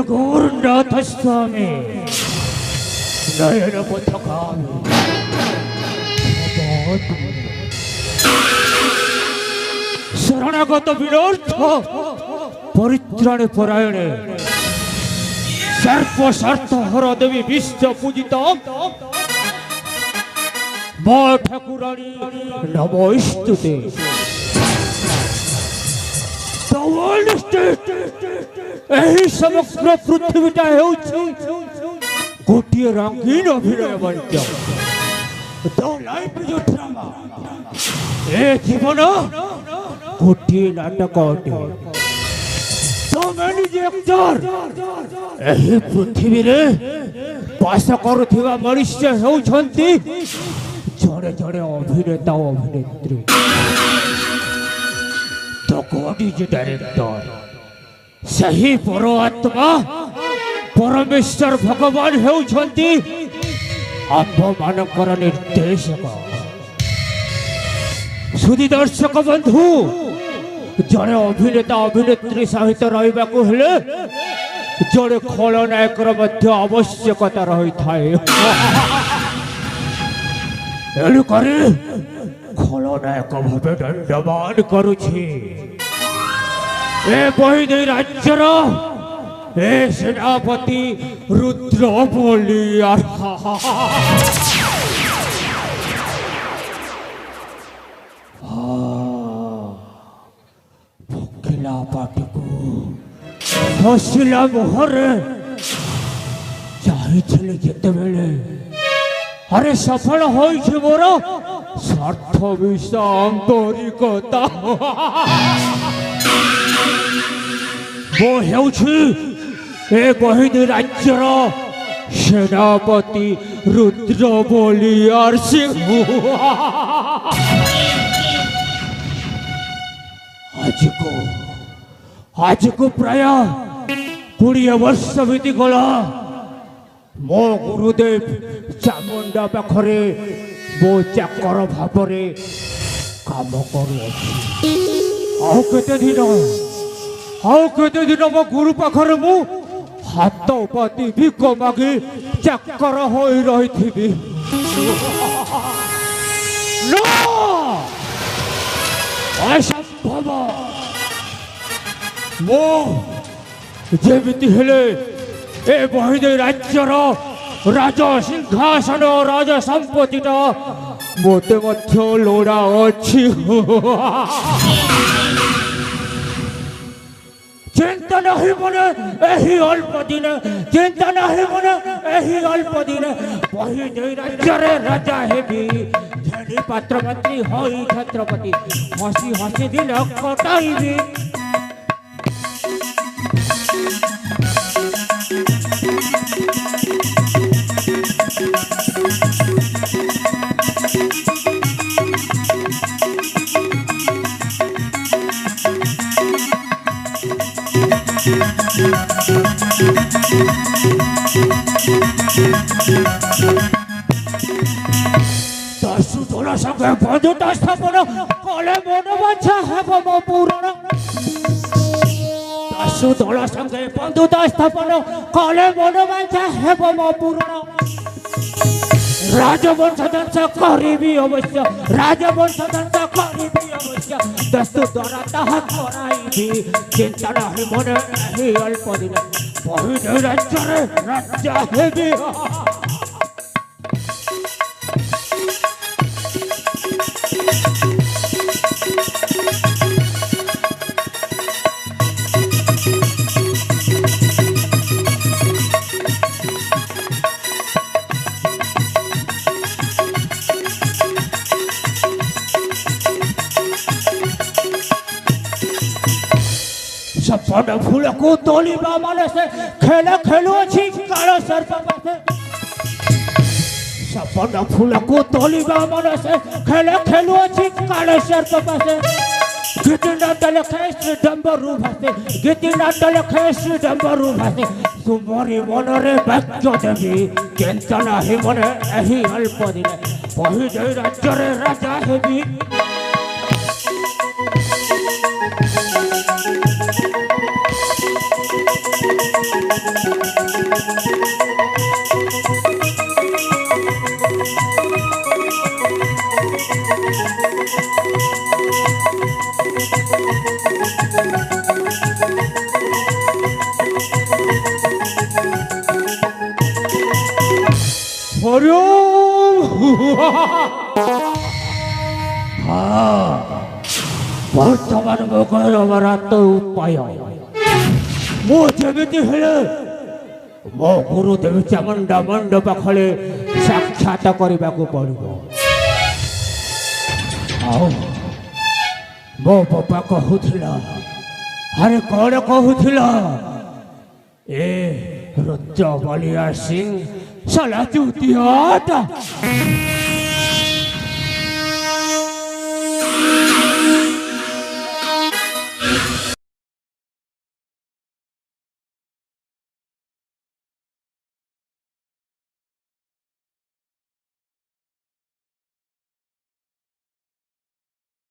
जगन्नाथ स्वामी नयन पथगामी शरणागत विनर्थ परित्राणे परायणे सर्प सर्थ हर देवी विश्व पूजित मां ठाकुराणी नमोस्तुते। समग्र पृथ्वीटा गोटे रंगीन अभिनय मंच ए जीवन गोटे नाटक अटे। पृथ्वी बास करुवा मनुष्य होती जड़े जड़े अभिनेता अभिनेत्री। तो गॉड इज डायरेक्टर सही परमात्मा परमेश्वर भगवान होती आंभ मानकर निर्देशक। सुधी दर्शक बंधु जड़े अभिनेता अभिनेत्री सहित रहा जड़े खलनायक आवश्यकता रही थाए। खलनायक भावे दंडमान करुछि बहिनी राज्यर ए सेनापति रुद्र बोली भोकिला पाटी को हसिला मुहरे चाहिए जिते बेले अरे सफल होइछि मोर स्वार्थ विष आंतरिकता वो हेउछि ए बहिनी राज्यर सेनापति रुद्र बोलियार सिंह। आज को प्राय 20 वर्ष बीती गला मो गुरुदेव चामुंडा पाखरे मो चाकर भावरे काम करते दिन मो गुरु पाखरे मु हाथ पाती भिक मागी चाकर हो रही। असंभव मो जेमिति हेले ए बहिनी राज्यर राज सिंहासन राज संपत्तिटा मोटे मध्य लोड़ा अच्छी। चिंता नहीं मने एही अल्प दिन चिंता नहीं मने एही अल्प दिन बहिनी राज्यर राजा हेबी धनी पात्र मंत्री होई छत्रपति हसी हसी दिन कटाइबी। दसुदोला संगे बंधुता स्थापन कले मनोवांछा हेब मो पूरण। दसुदोला संगे बंधुता स्थापन कले मनोवांछा हेब मो पूरण। राजवंश दंश करिबी अवश्य राजवंश दंश करिबी अवश्य दस्तु द्वारा ताहा कराइबी। चिंता नहीं मने एही अल्प दिन बहिनी राज्यर राजा हेबी। सपन फूल को तोलिबा माने से खेले खेलु अछि कालो सर्प पासे। सपन फूल को तोलिबा माने से खेले खेलु अछि कालो सर्प पासे। गिटिना तले खेस डंबरू भासे गिटिना तले खेस डंबरू भासे। तुमरी मनरे वाक्य देवी चिंता नाही मने एही अल्प दिन बहिनी राज्यर राजा हेबी। ବର୍ତ୍ତମାନ ମୋ କହିବାର ତ ଉପାୟ ମୁଁ ଯେମିତି ହେଲେ ମୋ ଗୁରୁଦେବ ଚାମୁଣ୍ଡା ମଣ୍ଡ ପାଖରେ ସାକ୍ଷାତ କରିବାକୁ ପଡ଼ିବ। ଆଉ ମୋ ବାପା କହୁଥିଲା, ଆରେ କ'ଣ କହୁଥିଲା, ଏ ରୁଦ୍ର ବଳିଆ ସିଂ ସାଲା ଚୁତିଆଟା